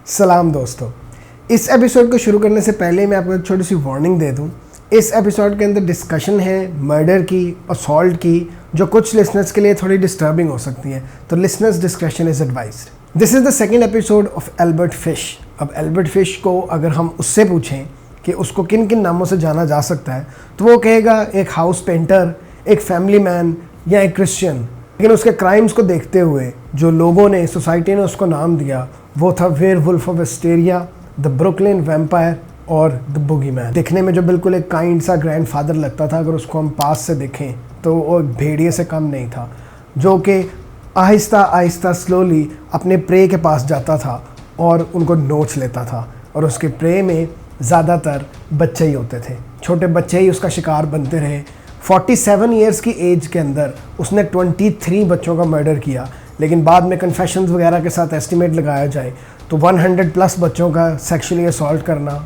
सलाम दोस्तों, इस एपिसोड को शुरू करने से पहले मैं आपको एक छोटी सी वार्निंग दे दूं। इस एपिसोड के अंदर डिस्कशन है मर्डर की, असॉल्ट की, जो कुछ लिसनर्स के लिए थोड़ी डिस्टर्बिंग हो सकती है, तो listeners discretion is advised. This is the second episode of Albert fish. अब एल्बर्ट फिश को अगर हम उससे पूछें कि उसको किन किन नामों से जाना जा सकता है, तो वो कहेगा एक हाउस पेंटर, एक फैमिली मैन या एक क्रिश्चियन। लेकिन उसके क्राइम्स को देखते हुए जो लोगों ने, सोसाइटी ने उसको नाम दिया, वो था werewolf of Asteria, the Brooklyn vampire और द बुगीमैन। दिखने में जो बिल्कुल एक काइंड सा ग्रैंडफादर लगता था, अगर उसको हम पास से देखें तो वो एक भेड़िए से कम नहीं था, जो कि आहिस्ता आहिस्ता स्लोली अपने प्रे के पास जाता था और उनको नोच लेता था। और उसके प्रे में ज़्यादातर बच्चे ही होते थे, छोटे बच्चे ही उसका शिकार बनते रहे। 47 ईयर्स की एज के अंदर उसने 23 बच्चों का मर्डर किया, लेकिन बाद में कन्फेशंस वगैरह के साथ एस्टिमेट लगाया जाए तो 100+ बच्चों का सेक्सुअली असॉल्ट करना,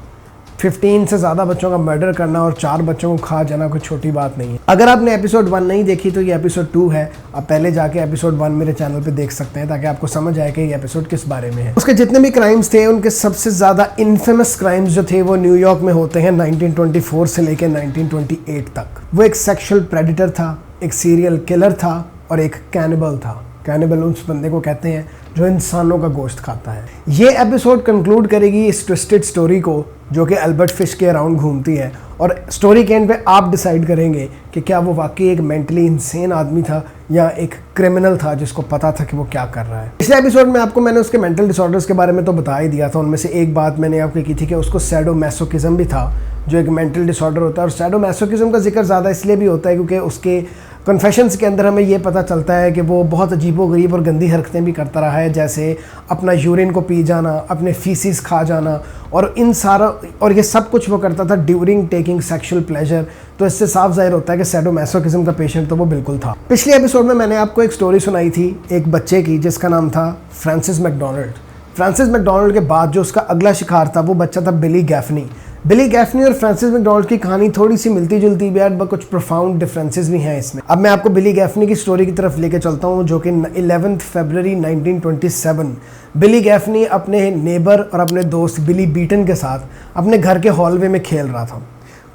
15 से ज़्यादा बच्चों का मर्डर करना और 4 बच्चों को खा जाना कोई छोटी बात नहीं है। अगर आपने एपिसोड 1 नहीं देखी तो ये एपिसोड 2 है। आप पहले जाके एपिसोड 1 मेरे चैनल पे देख सकते हैं, ताकि आपको समझ आए कि ये एपिसोड किस बारे में है। उसके जितने भी क्राइम्स थे, उनके सबसे ज़्यादा इन्फेमस क्राइम्स जो थे वो न्यूयॉर्क में होते हैं 1924 से लेकर 1928 तक। वो एक सेक्शुअल प्रेडिटर था, एक सीरियल किलर था और एक कैनिबल था। कैनिबल उस बंदे को कहते हैं जो इंसानों का गोश्त खाता है। ये एपिसोड कंक्लूड करेगी इस ट्विस्टेड स्टोरी को, जो कि एल्बर्ट फिश के अराउंड घूमती है। और स्टोरी के एंड पे आप डिसाइड करेंगे कि क्या वो वाकई एक मेंटली इंसेन आदमी था या एक क्रिमिनल था जिसको पता था कि वो क्या कर रहा है। पिछले एपिसोड में आपको मैंने उसके मेंटल डिसऑर्डर्स के बारे में तो बता ही दिया था। उनमें से एक बात मैंने आपको की थी कि उसको सैडोमैसोकिज्म भी था, जो एक मेंटल डिसऑर्डर होता है। और सैडोमैसोकिज्म का जिक्र ज़्यादा इसलिए भी होता है क्योंकि उसके कन्फेशंस के अंदर हमें ये पता चलता है कि वो बहुत अजीबोगरीब और गंदी हरकतें भी करता रहा है, जैसे अपना यूरिन को पी जाना, अपने फीसिस खा जाना, और इन सारा, और ये सब कुछ वो करता था ड्यूरिंग टेकिंग सेक्सुअल प्लेजर। तो इससे साफ जाहिर होता है कि सैडोमैसोकिज्म का पेशेंट तो वो बिल्कुल था। पिछले एपिसोड में मैंने आपको एक स्टोरी सुनाई थी एक बच्चे की, जिसका नाम था फ्रांसिस मैकडोनाल्ड। फ्रांसिस मैकडोनाल्ड के बाद जो उसका अगला शिकार था वो बच्चा था बिली गैफनी। बिली गैफनी और फ्रांसिस मैकडोनाल्ड की कहानी थोड़ी सी मिलती जुलती भी है, बट कुछ प्रोफाउंड डिफरेंसेस भी हैं इसमें। अब मैं आपको बिली गैफनी की स्टोरी की तरफ लेके चलता हूँ, जो कि 11 फरवरी 1927 बिली गैफनी अपने नेबर और अपने दोस्त बिली बीटन के साथ अपने घर के हॉलवे में खेल रहा था।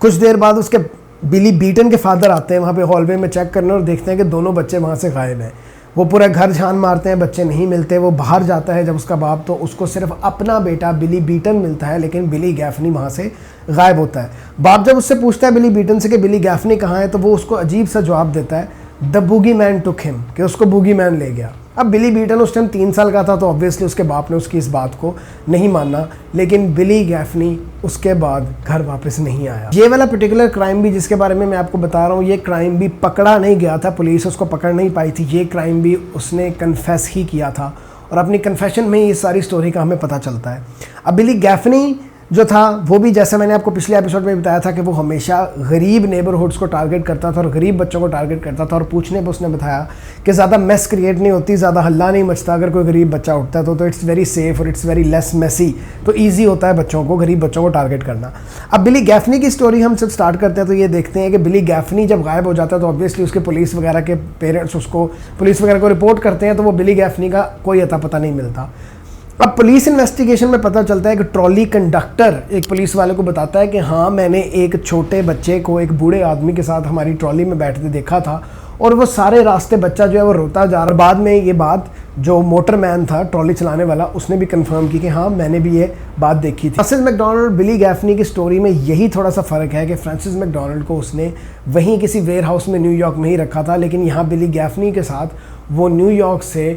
कुछ देर बाद उसके बिली बीटन के फादर आते हैं वहाँ पे हॉलवे में चेक करने और देखते हैं कि दोनों बच्चे वहाँ से गायब हैं। वो पूरा घर छान मारते हैं, बच्चे नहीं मिलते। वो बाहर जाता है जब उसका बाप, तो उसको सिर्फ अपना बेटा बिली बीटन मिलता है, लेकिन बिली गैफनी वहाँ से गायब होता है। बाप जब उससे पूछता है बिली बीटन से कि बिली गैफनी कहाँ है, तो वो उसको अजीब सा जवाब देता है, the boogie man took him, कि उसको बूगी मैन ले गया। अब बिली बीटन उस टाइम 3 साल का था, तो ऑब्वियसली उसके बाप ने उसकी इस बात को नहीं माना, लेकिन बिली गैफनी उसके बाद घर वापस नहीं आया। ये वाला पर्टिकुलर क्राइम भी जिसके बारे में मैं आपको बता रहा हूँ, ये क्राइम भी पकड़ा नहीं गया था, पुलिस उसको पकड़ नहीं पाई थी। ये क्राइम भी उसने कन्फेस ही किया था, और अपनी कन्फेशन में ही इस सारी स्टोरी का हमें पता चलता है। अब बिली गैफनी जो था वो भी, जैसे मैंने आपको पिछले एपिसोड में बताया था, कि वो हमेशा गरीब नेबरहुड्स को टारगेट करता था और गरीब बच्चों को टारगेट करता था। और पूछने पर उसने बताया कि ज़्यादा मेस क्रिएट नहीं होती, ज़्यादा हल्ला नहीं मचता अगर कोई गरीब बच्चा उठता है तो इट्स वेरी सेफ और इट्स वेरी लेस मेसी। तो ईजी होता है बच्चों को, गरीब बच्चों को टारगेट करना। अब बिली गैफनी की स्टोरी हम जब स्टार्ट करते हैं तो ये देखते हैं कि बिली गैफनी जब गायब हो जाता है तो ऑब्वियसली उसके पुलिस वगैरह के पेरेंट्स उसको, पुलिस वगैरह को रिपोर्ट करते हैं, तो वो बिली गैफनी का कोई अता पता नहीं मिलता। अब पुलिस इन्वेस्टिगेशन में पता चलता है कि ट्रॉली कंडक्टर एक पुलिस वाले को बताता है कि हाँ, मैंने एक छोटे बच्चे को एक बूढ़े आदमी के साथ हमारी ट्रॉली में बैठते देखा था, और वो सारे रास्ते बच्चा जो है वो रोता जा रहा। बाद में ये बात जो मोटरमैन था, ट्रॉली चलाने वाला, उसने भी कंफर्म की कि हाँ, मैंने भी ये बात देखी थी। फ्रांसिस मैकडोनाल्ड और बिली गैफनी की स्टोरी में यही थोड़ा सा फ़र्क है कि फ्रांसिस मैकडोनाल्ड को उसने वहीं किसी वेयर हाउस में न्यूयॉर्क में ही रखा था, लेकिन यहाँ बिली गैफनी के साथ वो न्यूयॉर्क से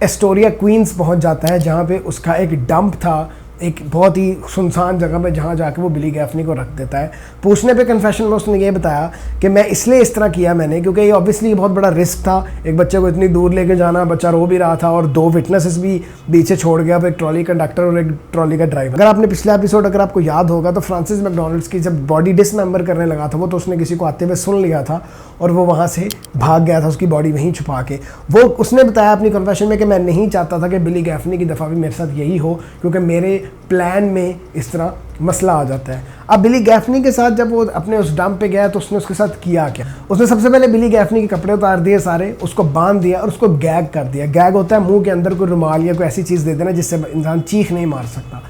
एस्टोरिया क्वींस पहुंच जाता है, जहां पे उसका एक डंप था, एक बहुत ही सुनसान जगह पे, जहाँ जाके वो बिली गैफनी को रख देता है। पूछने पे कन्फेशन में उसने ये बताया कि मैं इसलिए इस तरह किया मैंने, क्योंकि ये ऑब्वियसली बहुत बड़ा रिस्क था, एक बच्चे को इतनी दूर लेके जाना, बच्चा रो भी रहा था, और 2 विटनेसेस भी पीछे छोड़ गया, एक ट्रॉली कंडक्टर और एक ट्रॉली का ड्राइवर। अगर आपने पिछला एपिसोड अगर आपको याद होगा, तो फ्रांसिस मैकडोनाल्ड्स की जब बॉडी डिसमेंबर करने लगा था वो, तो उसने किसी को आते हुए सुन लिया था और वो वहाँ से भाग गया था, उसकी बॉडी वहीं छुपा के। वो उसने बताया अपनी कन्फेशन में कि मैं नहीं चाहता था कि बिली गैफनी की दफ़ा भी मेरे साथ यही हो, क्योंकि मेरे प्लान में इस तरह मसला आ जाता है। अब बिली गैफनी के साथ जब वो अपने उस डंप पे गया तो उसने उसके साथ किया क्या? उसने सबसे पहले बिली गैफनी के कपड़े उतार दिए सारे, उसको बांध दिया और उसको गैग कर दिया। गैग होता है मुंह के अंदर कोई रुमाल या कोई ऐसी चीज़ दे देना जिससे इंसान चीख नहीं मार सकता।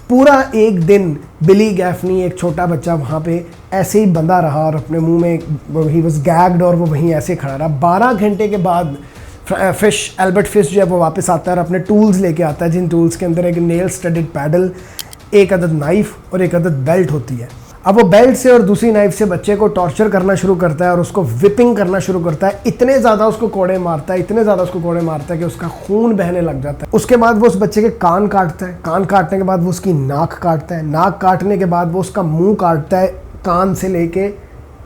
पूरा एक दिन बिली गैफनी, एक छोटा बच्चा, वहाँ पे ऐसे ही बंधा रहा और अपने मुंह में ही वाज गैग्ड और वो वहीं ऐसे खड़ा रहा। 12 घंटे के बाद फिश, एल्बर्ट फिश जो है वो वापस आता है और अपने टूल्स लेके आता है, जिन टूल्स के अंदर एक नेल स्टडेड पैडल, एक अदद नाइफ और एक अदद बेल्ट होती है। अब वो बेल्ट से और दूसरी नाइफ से बच्चे को टॉर्चर करना शुरू करता है और उसको विपिंग करना शुरू करता है। इतने ज़्यादा उसको कोड़े मारता है, इतने ज़्यादा उसको कोड़े मारता है कि उसका खून बहने लग जाता है। उसके बाद वो उस बच्चे के कान काटता है, कान काटने के बाद वो उसकी नाक काटता है, नाक काटने के बाद वो उसका मुंह काटता है, कान से लेके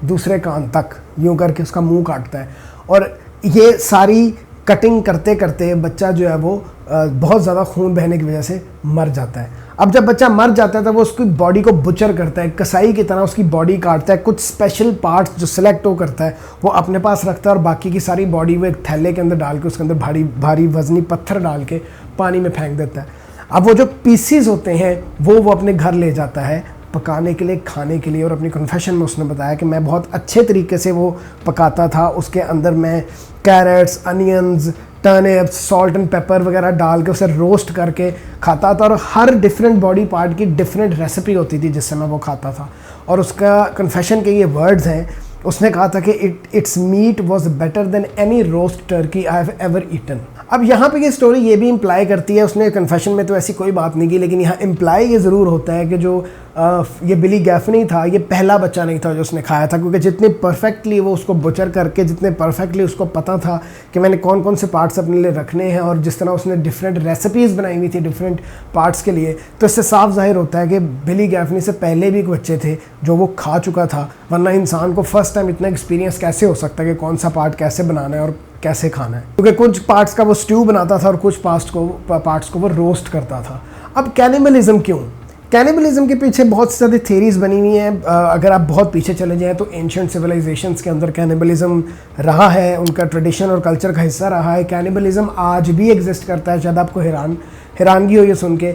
दूसरे कान तक यूँ करके उसका मुंह काटता है। और ये सारी कटिंग करते करते बच्चा जो है वो बहुत ज़्यादा खून बहने की वजह से मर जाता है। अब जब बच्चा मर जाता है तब वो उसकी बॉडी को बुचर करता है, कसाई की तरह उसकी बॉडी काटता है। कुछ स्पेशल पार्ट्स जो सिलेक्ट हो करता है वो अपने पास रखता है और बाकी की सारी बॉडी वो एक थैले के अंदर डाल के उसके अंदर भारी भारी वजनी पत्थर डाल के पानी में फेंक देता है। अब वो जो पीसीज होते हैं वो अपने घर ले जाता है पकाने के लिए, खाने के लिए। और अपनी कन्फेशन में उसने बताया कि मैं बहुत अच्छे तरीके से वो पकाता था। उसके अंदर मैं carrots, onions, turnips, salt and pepper वगैरह डाल के उसे रोस्ट करके खाता था और हर डिफरेंट बॉडी पार्ट की डिफरेंट रेसिपी होती थी जिससे मैं वो खाता था। और उसका कन्फेशन के ये वर्ड्स हैं, उसने कहा था कि its meat was better than any roast turkey I have ever eaten. अब यहाँ पे ये स्टोरी ये भी इम्प्लाई करती है, उसने कन्फेशन में तो ऐसी कोई बात नहीं की, लेकिन यहाँ इम्प्लाई ये ज़रूर होता है कि जो ये बिली गैफनी था ये पहला बच्चा नहीं था जो उसने खाया था, क्योंकि जितने परफेक्टली वो उसको बुचर करके, जितने परफेक्टली उसको पता था कि मैंने कौन कौन से पार्ट्स अपने लिए रखने हैं और जिस तरह उसने डिफरेंट रेसिपीज़ बनाई हुई थी डिफरेंट पार्ट्स के लिए, तो इससे साफ जाहिर होता है कि बिली गैफनी से पहले भी बच्चे थे जो वो खा चुका था। वरना इंसान को फर्स्ट टाइम इतना एक्सपीरियंस कैसे हो सकता है कि कौन सा पार्ट कैसे बनाना है और कैसे खाना है, क्योंकि कुछ पार्ट्स का वो स्ट्यू बनाता था और कुछ पार्ट्स को वो रोस्ट करता था। अब कैनिबलिज्म क्यों? कैनिबलिज्म के पीछे बहुत सी ज़्यादा थेरीज बनी हुई हैं। अगर आप बहुत पीछे चले जाएं तो एंशिएंट सिविलाइजेशंस के अंदर कैनिबलिज्म रहा है, उनका ट्रेडिशन और कल्चर का हिस्सा रहा है। कैनिबलिज्म आज भी एग्जिस्ट करता है, शायद आपको हैरानगी हो ये सुन के,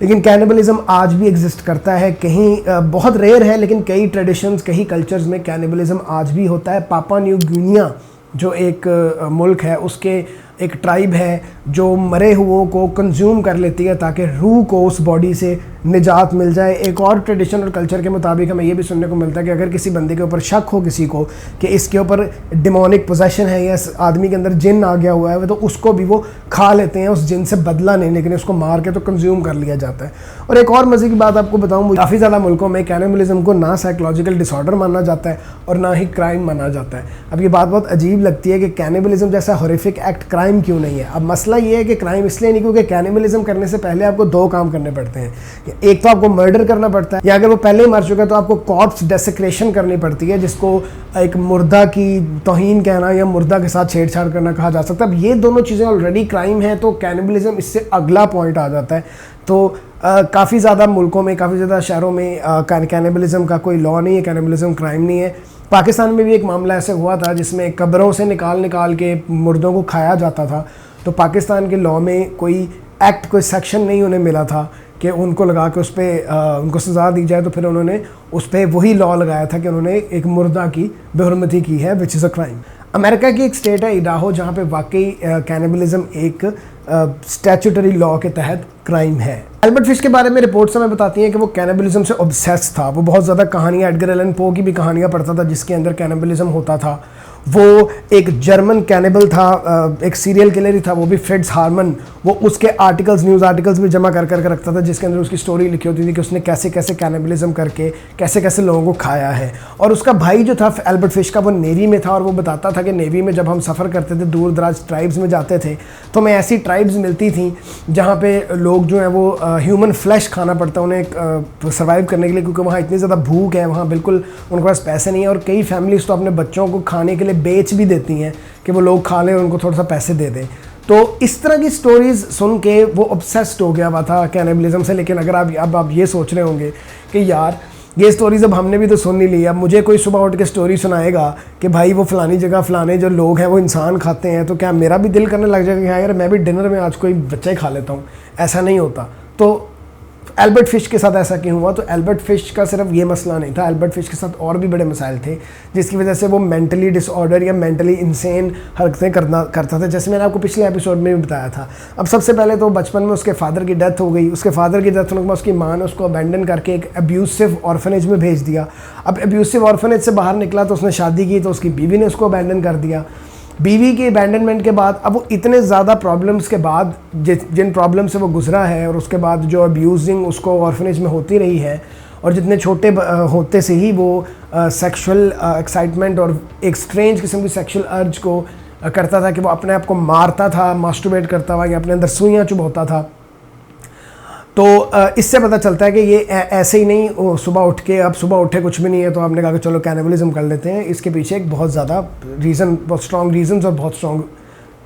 लेकिन कैनिबलिज्म आज भी एग्जिस्ट करता है। कहीं बहुत रेयर है लेकिन कई ट्रेडिशंस, कई कल्चर्स में कैनिबलिज्म आज भी होता है। पापुआ न्यू गिनिया जो एक मुल्क है, उसके एक ट्राइब है जो मरे हुओं को कंज्यूम कर लेती है ताकि रूह को उस बॉडी से निजात मिल जाए। एक और ट्रेडिशन और कल्चर के मुताबिक हमें ये भी सुनने को मिलता है कि अगर किसी बंदे के ऊपर शक हो किसी को कि इसके ऊपर डिमोनिक पोजेशन है या इस आदमी के अंदर जिन आ गया हुआ है, तो उसको भी वो खा लेते हैं, उस जिन से बदला नहीं, लेकिन उसको मार के तो कंज्यूम कर लिया जाता है। और एक और मज़े की बात आपको बताऊँ, काफ़ी ज़्यादा मुल्कों में कैनिबलिज्म को ना साइकोलॉजिकल डिसऑर्डर माना जाता है और ना ही क्राइम माना जाता है। अब ये बात बहुत अजीब लगती है कि कैनिबलिज्म जैसा हॉरिफिक एक्ट क्राइम क्यों नहीं है। अब मसला ये है कि क्राइम इसलिए नहीं क्योंकि कैनिबलिज्म करने से पहले आपको दो काम करने पड़ते हैं। एक तो आपको मर्डर करना पड़ता है, या अगर वो पहले ही मर चुका है तो आपको कॉर्प्स डेसिक्रेशन करनी पड़ती है, जिसको एक मुर्दा की तौहीन कहना या मुर्दा के साथ छेड़छाड़ करना कहा जा सकता है। अब ये दोनों चीज़ें ऑलरेडी क्राइम है तो कैनिबलिज्म इससे अगला पॉइंट आ जाता है। तो काफ़ी ज़्यादा मुल्कों में, काफ़ी ज़्यादा शहरों में कैनिबलिज्म का कोई लॉ नहीं है, कैनिबलिज्म क्राइम नहीं है। पाकिस्तान में भी एक मामला ऐसे हुआ था जिसमें कब्रों से निकाल के मुर्दों को खाया जाता था। तो पाकिस्तान के लॉ में कोई एक्ट, कोई सेक्शन नहीं उन्हें मिला था कि उनको लगा के उस पर उनको सज़ा दी जाए, तो फिर उन्होंने उस पर वही लॉ लगाया था कि उन्होंने एक मुर्दा की बेहुरमती की है, which is a crime. America की एक स्टेट है इडाहो, जहाँ पे वाकई कैनिबलिज्म एक स्टैट्यूटरी लॉ के तहत क्राइम है। एल्बर्ट फिश के बारे में रिपोर्ट्स हमें बताती हैं कि वो कैनिबलिज्म से ऑब्सेस था। वो बहुत ज़्यादा कहानियाँ, एडगर एलन पो की भी कहानियाँ पढ़ता था जिसके अंदर कैनिबलिज्म होता था। वो एक जर्मन कैनिबल था, एक सीरियल किलर ही था, वो भी फ्रिट्ज हार्मन। वो उसके आर्टिकल्स, न्यूज़ आर्टिकल्स भी जमा कर रखता था जिसके अंदर उसकी स्टोरी लिखी होती थी कि उसने कैसे कैसे कैनिबलिज्म करके कैसे कैसे लोगों को खाया है। और उसका भाई जो था एल्बर्ट फिश का, वो नेवी में था और वो बताता था कि नेवी में जब हम सफ़र करते थे, दूर दराज ट्राइब्स में जाते थे, तो हमें ऐसी ट्राइब्स मिलती थी जहाँ पे लोग जो हैं वो ह्यूमन फ्लैश खाना पड़ता है उन्हें सर्वाइव करने के लिए, क्योंकि वहाँ इतनी ज़्यादा भूख है, वहाँ बिल्कुल उनके पास पैसे नहीं है। और कई फैमिलीज़ तो अपने बच्चों को खाने के लिए बेच भी देती हैं कि वो लोग खा लें और उनको थोड़ा सा पैसे दे दें। तो इस तरह की स्टोरीज़ सुन के वो ऑब्सेस्ड हो गया हुआ था कैनिबलिज्म से। लेकिन अगर आप ये सोच रहे होंगे कि यार ये स्टोरीज़ अब हमने भी तो सुन ही ली, अब मुझे कोई सुबह उठ के स्टोरी सुनाएगा कि भाई वो फ़लानी जगह फ़लाने जो लोग हैं वो इंसान खाते हैं, तो क्या मेरा भी दिल करने लग जाएगा कि हाँ यार मैं भी डिनर में आज कोई बच्चा ही खा लेता हूँ। ऐसा नहीं होता। तो एल्बर्ट फिश के साथ ऐसा क्यों हुआ? तो एल्बर्ट फिश का सिर्फ ये मसला नहीं था, एल्बर्ट फिश के साथ और भी बड़े मसाइल थे जिसकी वजह से वो मेंटली डिसऑर्डर या मेंटली इंसेन हरकतें करता था, जैसे मैंने आपको पिछले एपिसोड में भी बताया था। अब सबसे पहले तो बचपन में उसके फादर की डेथ हो गई, उसके फादर की डेथ होने के बाद उसकी माँ ने उसको अबैंडन करके एक अब्यूसिव ऑर्फनेज में भेज दिया। अब अब्यूसिव ऑर्फनेज से बाहर निकला तो उसने शादी की तो उसकी बीवी ने उसको अबैंडन कर दिया। बीवी के अबैंडनमेंट के बाद अब वो इतने ज़्यादा प्रॉब्लम्स के बाद जिन प्रॉब्लम से वो गुजरा है और उसके बाद जो अब्यूजिंग उसको ऑर्फनेज में होती रही है और जितने छोटे होते से ही वो सेक्सुअल एक्साइटमेंट और एक स्ट्रेंज किस्म की सेक्सुअल अर्ज को करता था कि वो अपने आप को मारता था, मास्टरबेट करता हुआ, या अपने अंदर सुइयाँ चुभोता था। तो इससे पता चलता है कि ये ऐसे ही नहीं सुबह उठ के, अब सुबह उठे कुछ भी नहीं है तो आपने कहा कि चलो कैनिबलिज्म कर लेते हैं। इसके पीछे एक बहुत ज़्यादा रीज़न, बहुत स्ट्रॉन्ग रीजंस और बहुत स्ट्रॉन्ग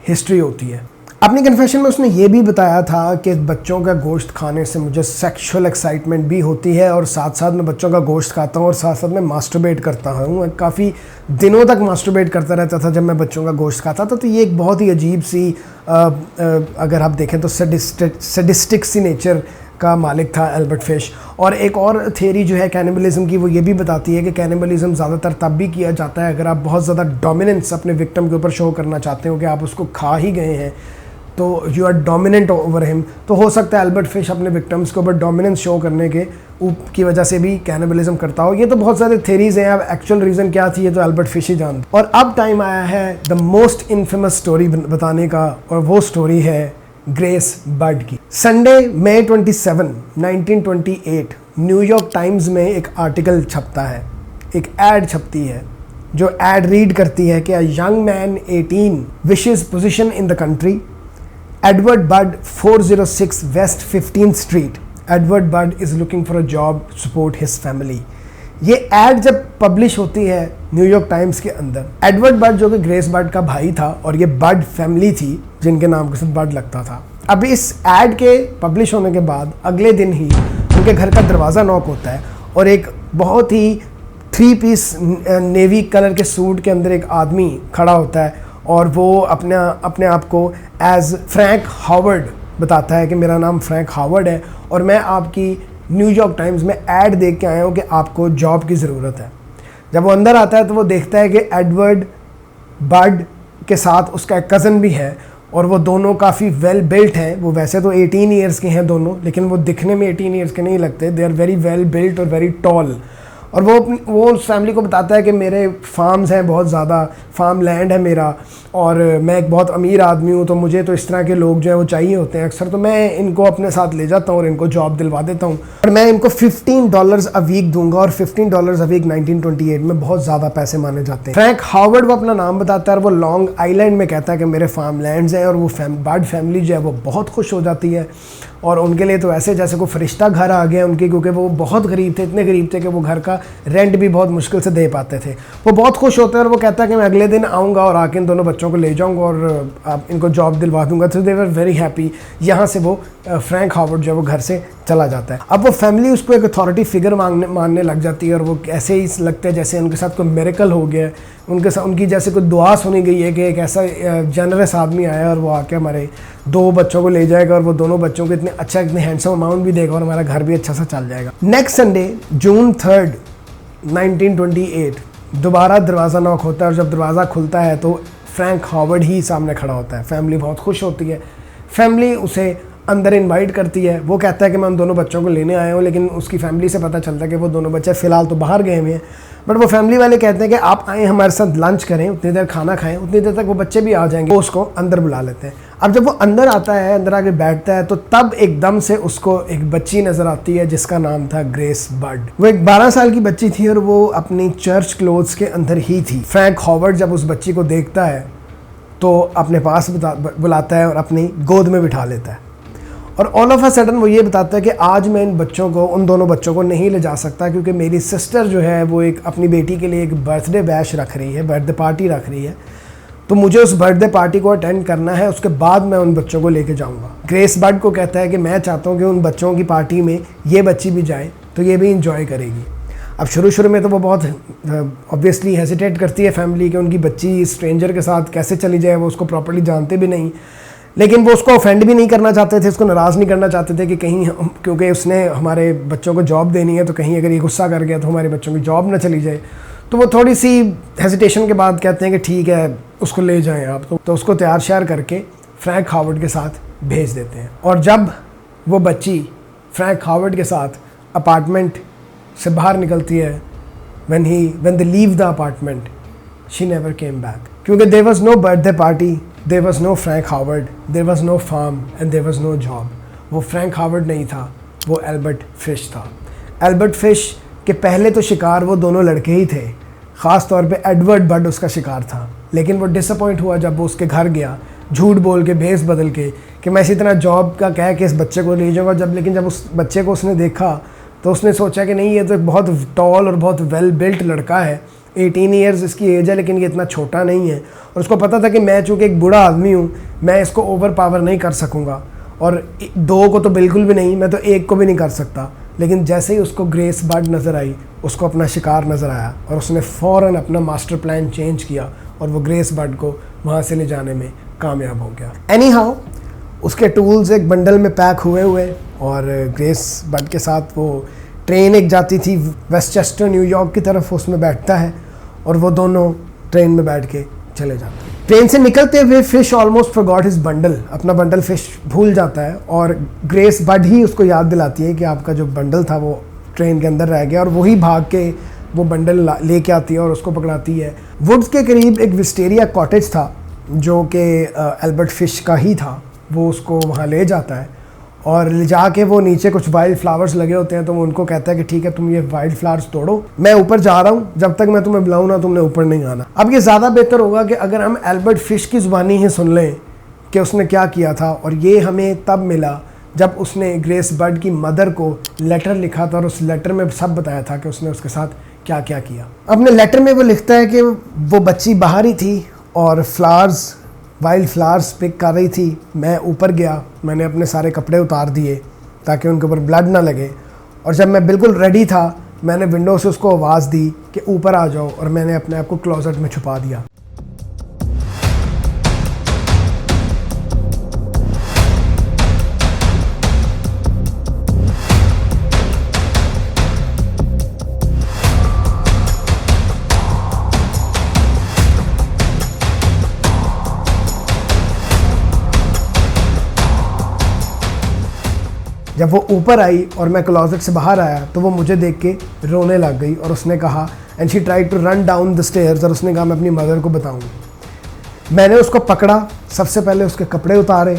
हिस्ट्री होती है। अपनी कन्फेशन में उसने ये भी बताया था कि बच्चों का गोश्त खाने से मुझे सेक्सुअल एक्साइटमेंट भी होती है और साथ साथ मैं बच्चों का गोश्त खाता हूँ और साथ साथ मैं मास्टरबेट करता हूँ। काफ़ी दिनों तक मास्टरबेट करता रहता था जब मैं बच्चों का गोश्त खाता था। तो ये एक बहुत ही अजीब सी अगर आप देखें तो सडिस्टिक सी नेचर का मालिक था एल्बर्ट फिश। और एक और थ्योरी जो है कैनिबलिज्म की, वो ये भी बताती है कि कैनिबलिज्म ज़्यादातर तब भी किया जाता है अगर आप बहुत ज़्यादा डोमिनेंस अपने विक्टिम के ऊपर शो करना चाहते हो कि आप उसको खा ही गए हैं, तो you are dominant over him. तो हो सकता है एल्बर्ट फिश अपने विक्टिम्स के ऊपर डोमिनेंस शो करने के की वजह से भी कैनिबलिज्म करता हो। ये तो बहुत सारे थेरीज हैं, अब एक्चुअल रीज़न क्या थी ये तो एल्बर्ट फिश ही जानता। और अब टाइम आया है द मोस्ट इनफेमस स्टोरी बताने का, और वो स्टोरी है ग्रेस बर्ड की। संडे मई 27, 1928 न्यूयॉर्क टाइम्स में एक आर्टिकल छपता है, एक एड छपती है जो एड रीड करती है कि a young man 18 wishes position in the country, Edward Bird 406 west 15th street, Edward Bird is looking for a job support his family. ये एड जब पब्लिश होती है न्यूयॉर्क टाइम्स के अंदर, एडवर्ड बर्ड जो कि ग्रेस बर्ड का भाई था और ये बर्ड फैमिली थी जिनके नाम के साथ बर्ड लगता था। अब इस एड के पब्लिश होने के बाद अगले दिन ही उनके घर का दरवाज़ा नॉक होता है और एक बहुत ही 3 पीस नेवी कलर के सूट के अंदर एक आदमी खड़ा होता है और वो अपने आप को एज फ्रैंक हावर्ड बताता है कि मेरा नाम फ्रैंक हावर्ड है और मैं आपकी न्यूयॉर्क टाइम्स में ऐड देख के आया हूँ कि आपको जॉब की ज़रूरत है। जब वो अंदर आता है तो वो देखता है कि एडवर्ड बर्ड के साथ उसका एक कज़न भी है और वो दोनों काफ़ी वेल बिल्ट हैं। वो वैसे तो 18 ईयर्स के हैं दोनों, लेकिन वो दिखने में 18 ईयर्स के नहीं लगते। They are very well built और वेरी टॉल। और वो उस फैमिली को बताता है कि मेरे फार्म्स हैं, बहुत ज़्यादा फार्म लैंड है मेरा, और मैं एक बहुत अमीर आदमी हूँ, तो मुझे तो इस तरह के लोग जो हैं वो चाहिए होते हैं अक्सर, तो मैं इनको अपने साथ ले जाता हूँ और इनको जॉब दिलवा देता हूँ और मैं इनको $15 अ वीक दूंगा। और $15 अ वीक 1928 में बहुत ज़्यादा पैसे माने जाते हैं। फ्रैंक हावर्ड वो अपना नाम बताता है और वो लॉन्ग आइलैंड में कहता है कि मेरे फार्म लैंड्स हैं, और वो बर्ड फैमिली जो है वो बहुत खुश हो जाती है और उनके लिए तो ऐसे जैसे कोई फरिश्ता घर आ गया उनके, क्योंकि वो बहुत गरीब थे, इतने गरीब थे कि वो घर का रेंट भी बहुत मुश्किल से दे पाते थे। वो बहुत खुश होते हैं और वो कहता है कि मैं अगले दिन आऊँगा और आके इन दोनों बच्चों को ले जाऊँगा और आप इनको जॉब दिलवा दूँगा। तो दे वर वेरी हैप्पी। यहाँ से वो फ्रैंक हावर्ड जो है वो घर से चला जाता है। अब वो फैमिली उसको एक अथॉरिटी फिगर मानने लग जाती है और वो ऐसे ही लगता है जैसे उनके साथ कोई मिरेकल हो गया है, उनके साथ उनकी जैसे कोई दुआ सुनी गई है कि एक ऐसा जनरस आदमी आया और वो आके हमारे 2 बच्चों को ले जाएगा और वो दोनों बच्चों को इतने हैंडसम अमाउंट भी देगा और हमारा घर भी अच्छा सा चल जाएगा। नेक्स्ट संडे जून 3, 1928 दोबारा दरवाज़ा नॉक होता है और जब दरवाज़ा खुलता है तो फ्रैंक हावर्ड ही सामने खड़ा होता है। फैमिली बहुत खुश होती है, फैमिली उसे अंदर इनवाइट करती है। वो कहता है कि मैं उन दोनों बच्चों को लेने आया हूँ, लेकिन उसकी फैमिली से पता चलता है कि वो दोनों बच्चे फ़िलहाल तो बाहर गए हुए हैं। बट वो फैमिली वाले कहते हैं कि आप आएँ हमारे साथ लंच करें, उतनी देर खाना खाएं, उतनी देर तक वो बच्चे भी आ जाएंगे। वो उसको अंदर बुला लेते हैं। अब जब वो अंदर आता है, अंदर आके बैठता है, तो तब एकदम से उसको एक बच्ची नज़र आती है जिसका नाम था ग्रेस बर्ड। वो एक 12 साल की बच्ची थी और वो अपनी चर्च क्लोथ्स के अंदर ही थी। फ्रैंक हावर्ड जब उस बच्ची को देखता है तो अपने पास बुलाता है और अपनी गोद में बिठा लेता है और ऑल ऑफ अ सडन वो ये बताता है कि आज मैं उन दोनों बच्चों को नहीं ले जा सकता क्योंकि मेरी सिस्टर जो है वो एक अपनी बेटी के लिए एक बर्थडे बैश रख रही है, बर्थडे पार्टी रख रही है, तो मुझे उस बर्थडे पार्टी को अटेंड करना है, उसके बाद मैं उन बच्चों को लेके जाऊंगा। ग्रेस बर्ड को कहता है कि मैं चाहता हूँ कि उन बच्चों की पार्टी में ये बच्ची भी जाए तो ये भी इंजॉय करेगी। अब शुरू में तो वो बहुत ऑब्वियसली हेजिटेट करती है फैमिली कि उनकी बच्ची स्ट्रेंजर के साथ कैसे चली जाए, वो उसको प्रॉपर्ली जानते भी नहीं। लेकिन वो उसको ऑफेंड भी नहीं करना चाहते थे, उसको नाराज़ नहीं करना चाहते थे कि कहीं क्योंकि उसने हमारे बच्चों को जॉब देनी है तो कहीं अगर ये गुस्सा कर गया तो हमारे बच्चों की जॉब ना चली जाए। तो वो थोड़ी सी हेजिटेशन के बाद कहते हैं कि ठीक है उसको ले जाएं आप। तो उसको तैयार श्यार करके फ्रैंक हावर्ड के साथ भेज देते हैं। और जब वो बच्ची फ्रैंक हावर्ड के साथ अपार्टमेंट से बाहर निकलती है, when they leave the apartment, she never came back, क्योंकि there was no birthday party, there was no Frank Howard, there was no farm and there was no job। वो Frank Howard नहीं था, वो Albert fish था। Albert fish के पहले तो शिकार वो दोनों लड़के ही थे, ख़ास तौर पे एडवर्ड बड उसका शिकार था। लेकिन वो डिसअपॉइंट हुआ जब वो उसके घर गया, झूठ बोल के, भेस बदल के कि मैं इसी तरह जॉब का कह के इस बच्चे को ले जाऊँगा। लेकिन जब उस बच्चे को उसने देखा तो उसने सोचा कि नहीं, ये तो एक बहुत टॉल और बहुत वेल बिल्ट लड़का है, 18 ईयर्स इसकी एज है, लेकिन ये इतना छोटा नहीं है। और उसको पता था कि मैं चूँकि एक बूढ़ा आदमी हूँ, मैं इसको ओवर पावर नहीं कर सकूँगा, और 2 को तो बिल्कुल भी नहीं, मैं तो 1 को भी नहीं कर सकता। लेकिन जैसे ही उसको ग्रेस बड नज़र आई, उसको अपना शिकार नज़र आया और उसने फ़ौरन अपना मास्टर प्लान चेंज किया और वो ग्रेस बड को वहाँ से ले जाने में कामयाब हो गया। एनी हाउ, उसके टूल्स एक बंडल में पैक हुए और ग्रेस बड के साथ वो ट्रेन एक जाती थी वेस्टचेस्टर न्यूयॉर्क की तरफ, उसमें बैठता है और वो दोनों ट्रेन में बैठ के चले जाते हैं। ट्रेन से निकलते हुए fish almost forgot his bundle, अपना बंडल फिश भूल जाता है और ग्रेस बड ही उसको याद दिलाती है कि आपका जो बंडल था वो ट्रेन के अंदर रह गया, और वही भाग के वो बंडल लेके आती है और उसको पकड़ाती है। वुड्स के करीब एक विस्टेरिया कॉटेज था जो कि एल्बर्ट फिश का ही था। वो उसको वहाँ ले जाता है और ले जाके वो नीचे कुछ वाइल्ड फ्लावर्स लगे होते हैं, तो वो उनको कहता है कि ठीक है तुम ये वाइल्ड फ्लावर्स तोड़ो, मैं ऊपर जा रहा हूँ, जब तक मैं तुम्हें बुलाऊँ ना तुमने ऊपर नहीं आना। अब ये ज़्यादा बेहतर होगा कि अगर हम एल्बर्ट फिश की ज़ुबानी ही सुन लें कि उसने क्या किया था, और ये हमें तब मिला जब उसने ग्रेस बड की मदर को लेटर लिखा था और उस लेटर में सब बताया था कि उसने उसके साथ क्या क्या किया। अपने लेटर में वो लिखता है कि वो बच्ची बाहर ही थी और फ्लावर्स, वाइल्ड फ्लावर्स पिक कर रही थी। मैं ऊपर गया, मैंने अपने सारे कपड़े उतार दिए ताकि उनके ऊपर ब्लड ना लगे, और जब मैं बिल्कुल रेडी था मैंने विंडो से उसको आवाज़ दी कि ऊपर आ जाओ, और मैंने अपने आप को क्लोजेट में छुपा दिया। जब वो ऊपर आई और मैं क्लोजेट से बाहर आया तो वो मुझे देख के रोने लग गई और उसने कहा, and she tried to run down the stairs, और उसने कहा मैं अपनी मदर को बताऊंगी। मैंने उसको पकड़ा, सबसे पहले उसके कपड़े उतारे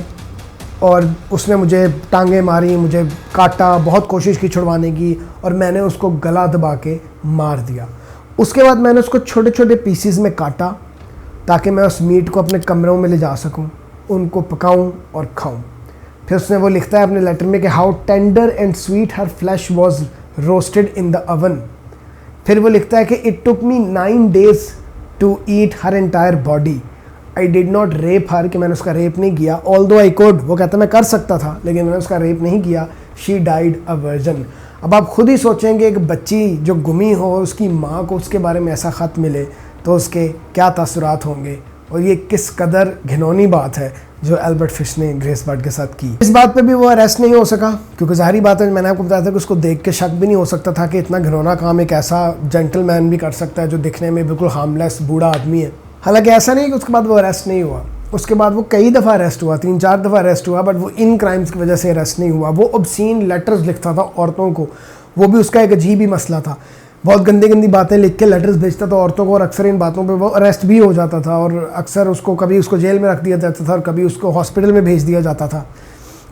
और उसने मुझे टांगे मारी, मुझे काटा, बहुत कोशिश की छुड़वाने की, और मैंने उसको गला दबा के मार दिया। उसके बाद मैंने उसको छोटे छोटे पीसीज में काटा ताकि मैं उस मीट को अपने कमरों में ले जा सकूँ, उनको पकाऊँ और खाऊँ। फिर उसने वो लिखता है अपने लेटर में कि how tender and sweet her flesh was roasted in the oven. फिर वो लिखता है कि it took me 9 days to eat her entire body, I did not rape her, कि मैंने उसका रेप नहीं किया, ऑल्दो आई कुड, वो कहता मैं कर सकता था लेकिन मैंने उसका रेप नहीं किया, शी डाइड अ वर्जन। अब आप खुद ही सोचेंगे एक बच्ची जो गुमी हो, उसकी माँ को उसके बारे में ऐसा ख़त मिले तो उसके क्या तासुरात होंगे, और ये किस कदर घिनौनी बात है जो एल्बर्ट फिश ने ग्रेस बड के साथ की। इस बात पे भी वो अरेस्ट नहीं हो सका क्योंकि ज़ाहिरी बात है, मैंने आपको बताया था कि उसको देख के शक भी नहीं हो सकता था कि इतना घिनौना काम एक ऐसा जेंटलमैन भी कर सकता है जो दिखने में बिल्कुल हार्मलेस बूढ़ा आदमी है। हालांकि ऐसा नहीं कि उसके बाद वो अरेस्ट नहीं हुआ, उसके बाद वो कई दफ़ा अरेस्ट हुआ, 3-4 दफ़ा अरेस्ट हुआ, बट वो इन क्राइम्स की वजह से अरेस्ट नहीं हुआ। वो ऑब्सीन लेटर्स लिखता था औरतों को, वो भी उसका एक अजीब ही मसला था, बहुत गंदी गंदी बातें लिख के लेटर्स भेजता था औरतों को, और अक्सर इन बातों पे वो अरेस्ट भी हो जाता था, और अक्सर उसको कभी उसको जेल में रख दिया जाता था और कभी उसको हॉस्पिटल में भेज दिया जाता था,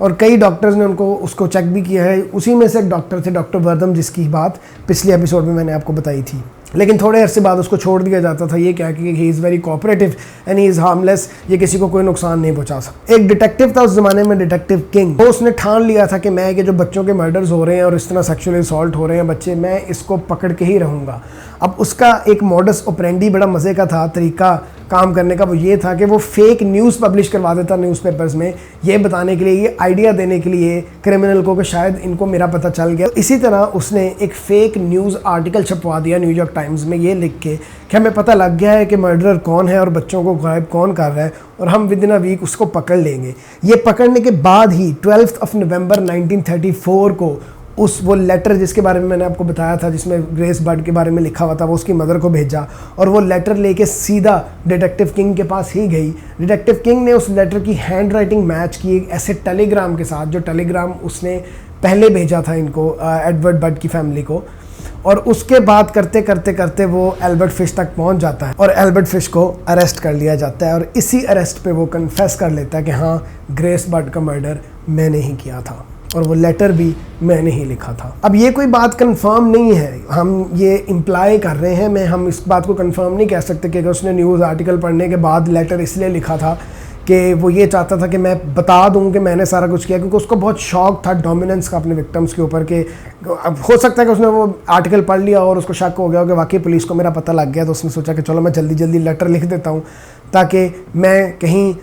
और कई डॉक्टर्स ने उसको चेक भी किया है। उसी में से एक डॉक्टर थे, डॉक्टर वर्दम, जिसकी बात पिछले एपिसोड में मैंने आपको बताई थी, लेकिन थोड़े अरसे बाद उसको छोड़ दिया जाता था, ये क्या कि he is very cooperative and he is harmless, ये किसी को कोई नुकसान नहीं पहुंचा सकता। एक डिटेक्टिव था उस ज़माने में, डिटेक्टिव किंग, तो उसने ठान लिया था कि मैं ये जो बच्चों के मर्डर्स हो रहे हैं और इस तरह सेक्सुअली असॉल्ट हो रहे हैं बच्चे, मैं इसको पकड़ के ही रहूँगा। अब उसका एक मॉडस ऑपरेंडी बड़ा मज़े का था, तरीका काम करने का वो ये था कि वो फेक न्यूज़ पब्लिश करवा देता न्यूज़पेपर्स में, ये बताने के लिए, ये आइडिया देने के लिए क्रिमिनल को कि शायद इनको मेरा पता चल गया। इसी तरह उसने एक फेक न्यूज़ आर्टिकल छपवा दिया न्यूयॉर्क टाइम्स में ये लिख के कि हमें पता लग गया है कि मर्डरर कौन है और बच्चों को गायब कौन कर रहा है और हम विद इन अ वीक उसको पकड़ लेंगे। ये पकड़ने के बाद ही 12 नवंबर 1934 को उस वो लेटर जिसके बारे में मैंने आपको बताया था, जिसमें ग्रेस बड के बारे में लिखा हुआ था, वो उसकी मदर को भेजा और वो लेटर लेके सीधा डिटेक्टिव किंग के पास ही गई। डिटेक्टिव किंग ने उस लेटर की हैंड राइटिंग मैच की एक ऐसे टेलीग्राम के साथ, जो टेलीग्राम उसने पहले भेजा था इनको, एडवर्ड बड की फैमिली को, और उसके बाद करते करते करते वो एल्बर्ट फिश तक पहुंच जाता है और एल्बर्ट फिश को अरेस्ट कर लिया जाता है और इसी अरेस्ट पे वो कन्फेस कर लेता है कि हाँ, ग्रेस बड का मर्डर मैंने ही किया था और वो लेटर भी मैंने ही लिखा था। अब ये कोई बात कंफर्म नहीं है, हम ये इम्प्लाई कर रहे हैं, हम इस बात को कंफर्म नहीं कह सकते कि उसने न्यूज़ आर्टिकल पढ़ने के बाद लेटर इसलिए लिखा था कि वो ये चाहता था कि मैं बता दूं कि मैंने सारा कुछ किया, क्योंकि उसको बहुत शौक था डोमिनेंस का अपने विक्टिम्स के ऊपर। के हो सकता है कि उसने वो आर्टिकल पढ़ लिया और उसको शक हो गया कि वाकई पुलिस को मेरा पता लग गया, तो उसने सोचा कि चलो मैं जल्दी जल्दी लेटर लिख देता हूँ ताकि मैं कहीं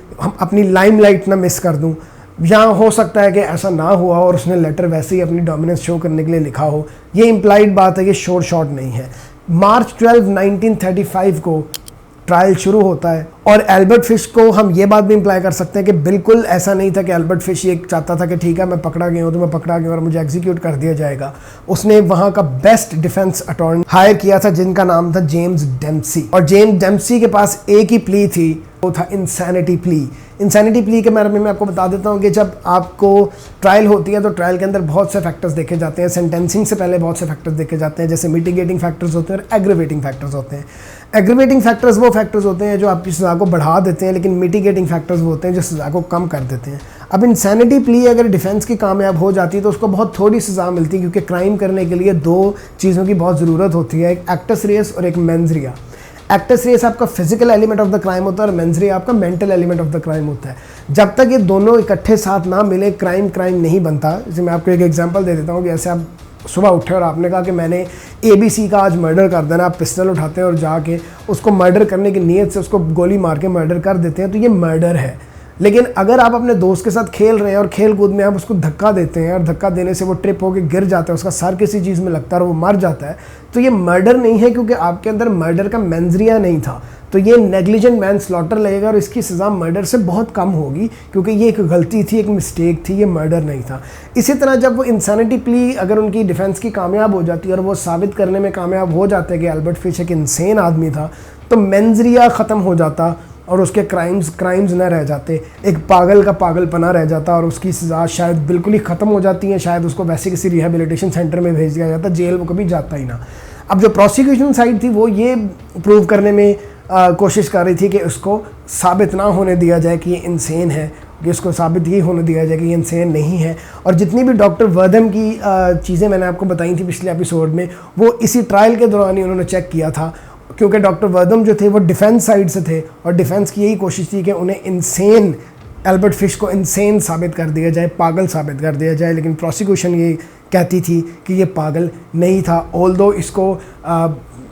अपनी लाइमलाइट ना मिस कर दूँ। यहाँ हो सकता है कि ऐसा ना हुआ और उसने लेटर वैसे ही अपनी डोमिनेंस शो करने के लिए लिखा हो, ये इम्प्लाइड बात है, ये शॉर्ट नहीं है। मार्च 12, 1935 को ट्रायल शुरू होता है और एल्बर्ट फिश को हम ये बात भी इम्प्लाई कर सकते हैं कि बिल्कुल ऐसा नहीं था कि एल्बर्ट फिश ये चाहता था कि ठीक है मैं पकड़ा गया हूँ तो मैं पकड़ा गया और मुझे एग्जीक्यूट कर दिया जाएगा। उसने वहाँ का बेस्ट डिफेंस अटॉर्नी हायर किया था जिनका नाम था जेम्स डेम्पसी, और जेम्स डेम्पसी के पास एक ही प्ली थी, वो था इंसैनिटी प्ली। इंसैनिटी प्ली के बारे में मैं आपको बता देता हूँ कि जब आपको ट्रायल होती है तो ट्रायल के अंदर बहुत से फैक्टर्स देखे जाते हैं। सेंटेंसिंग से पहले बहुत से फैक्टर्स देखे जाते हैं, जैसे मिटिगेटिंग फैक्टर्स होते हैं और एग्रीवेटिंग फैक्टर्स होते हैं। एग्रीवेटिंग फैक्टर्स वो फैक्टर्स होते हैं जो आपकी सज़ा को बढ़ा देते हैं, लेकिन मिटिगेटिंग फैक्टर्स वो होते हैं जो सज़ा को कम कर देते हैं। अब इंसैनिटी प्ली अगर डिफेंस की कामयाब हो जाती है तो उसको बहुत थोड़ी सज़ा मिलती है, क्योंकि क्राइम करने के लिए दो चीज़ों की बहुत ज़रूरत होती है, एक एक्टस रियस और एक मेंस रिया। एक्टस रियस आपका physical element of the crime होता है और मेंस रिया आपका mental element of the crime होता है। जब तक ये दोनों इकट्ठे साथ ना मिले क्राइम नहीं बनता। जैसे मैं आपको एक एग्जांपल दे देता हूँ कि ऐसे आप सुबह उठे और आपने कहा कि मैंने ABC का आज मर्डर कर देना, आप पिस्टल उठाते हैं और जाके उसको मर्डर करने की नीयत से उसको गोली मार के मर्डर कर देते हैं, तो ये मर्डर है। लेकिन अगर आप अपने दोस्त के साथ खेल रहे हैं और खेल कूद में आप उसको धक्का देते हैं और धक्का देने से वो ट्रिप होकर गिर जाता है, उसका सर किसी चीज़ में लगता है और वो मर जाता है, तो ये मर्डर नहीं है, क्योंकि आपके अंदर मर्डर का मेंजरिया नहीं था। तो ये नेग्लिजेंट मैन स्लॉटर लगेगा और इसकी सज़ा मर्डर से बहुत कम होगी, क्योंकि ये एक गलती थी, एक मिस्टेक थी, ये मर्डर नहीं था। इसी तरह जब वो इंसैनिटी प्ली अगर उनकी डिफेंस की कामयाब हो जाती है और वो साबित करने में कामयाब हो जाते हैं कि एल्बर्ट फिश एक इंसेन आदमी था, तो मेंजरिया ख़त्म हो जाता और उसके क्राइम्स न रह जाते, एक पागल का पागलपना रह जाता और उसकी सज़ा शायद बिल्कुल ही ख़त्म हो जाती है। शायद उसको वैसे किसी रिहेबिलिटेशन सेंटर में भेज दिया जाता, जेल वो कभी जाता ही ना। अब जो प्रोसिक्यूशन साइड थी वो ये प्रूव करने में कोशिश कर रही थी कि उसको साबित ना होने दिया जाए कि ये इंसेन है, कि इसको साबित ही होने दिया जाए कि ये इंसेन नहीं है। और जितनी भी डॉक्टर वर्दम की चीज़ें मैंने आपको बताई थी पिछले एपिसोड में, वो इसी ट्रायल के दौरान ही उन्होंने चेक किया था, क्योंकि डॉक्टर वर्दम जो थे वो डिफेंस साइड से थे और डिफेंस की यही कोशिश थी कि उन्हें इंसेन एल्बर्ट फिश को इंसेन साबित कर दिया जाए, पागल साबित कर दिया जाए। लेकिन प्रोसिक्यूशन ये कहती थी कि ये पागल नहीं था, ऑल्दो इसको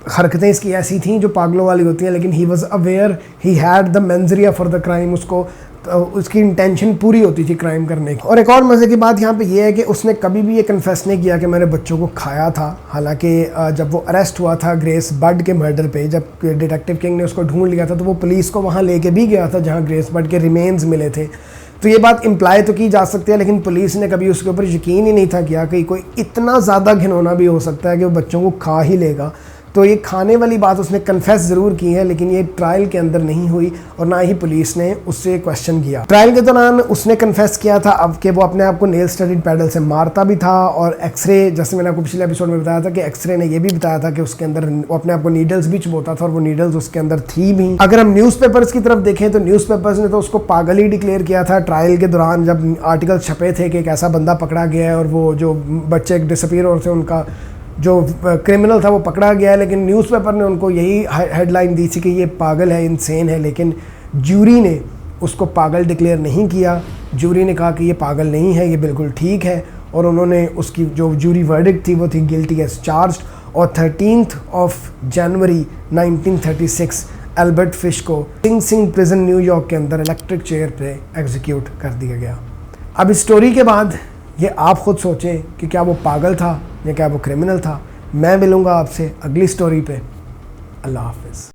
हरकतें इसकी ऐसी थीं जो पागलों वाली होती हैं, लेकिन he was aware, he had the मेंजरिया for the crime. उसको उसकी इंटेंशन पूरी होती थी क्राइम करने की। और एक और मज़े की बात यहाँ पे ये है कि उसने कभी भी ये कन्फेस नहीं किया कि मैंने बच्चों को खाया था। हालांकि जब वो अरेस्ट हुआ था ग्रेस बड के मर्डर पे, जब डिटेक्टिव किंग ने उसको ढूंढ लिया था, तो वो पुलिस को वहाँ लेके भी गया था जहाँ ग्रेस बड के रिमेन्स मिले थे। तो ये बात इम्प्लाई तो की जा सकती है, लेकिन पुलिस ने कभी उसके ऊपर यकीन ही नहीं था किया कि कोई इतना ज़्यादा घिनौना भी हो सकता है कि वो बच्चों को खा ही लेगा। तो ये खाने वाली बात उसने कन्फेस ज़रूर की है, लेकिन ये ट्रायल के अंदर नहीं हुई और ना ही पुलिस ने उससे क्वेश्चन किया। ट्रायल के दौरान उसने कन्फेस किया था अब कि वो अपने आप को नेल स्टडीड पैडल से मारता भी था, और एक्सरे, जैसे मैंने आपको पिछले एपिसोड में बताया था कि एक्सरे ने ये भी बताया था कि उसके अंदर वो अपने आप को नीडल्स भी चुभोता था और वो नीडल्स उसके अंदर थी भी। अगर हम न्यूज़पेपर्स की तरफ देखें तो न्यूज़पेपर्स ने तो उसको पागल ही डिक्लेयर किया था ट्रायल के दौरान, जब आर्टिकल छपे थे कि एक ऐसा बंदा पकड़ा गया है और वो जो बच्चे डिसअपीयर हो रहे थे उनका जो क्रिमिनल था वो पकड़ा गया है। लेकिन न्यूज़पेपर ने उनको यही हेडलाइन दी थी कि ये पागल है, इंसेन है, लेकिन ज्यूरी ने उसको पागल डिक्लेयर नहीं किया। ज्यूरी ने कहा कि ये पागल नहीं है, ये बिल्कुल ठीक है, और उन्होंने उसकी जो ज्यूरी वर्डिक्ट थी वो थी गिल्टी एज चार्ज्ड। और 13 जनवरी 1936 एल्बर्ट फिश को सिंग सिंग प्रिजन न्यूयॉर्क के अंदर इलेक्ट्रिक चेयर पे एग्जीक्यूट कर दिया गया। अब इस स्टोरी के बाद ये आप खुद सोचें कि क्या वो पागल था या क्या वो क्रिमिनल था। मैं मिलूँगा आपसे अगली स्टोरी पे। अल्लाह हाफिज़।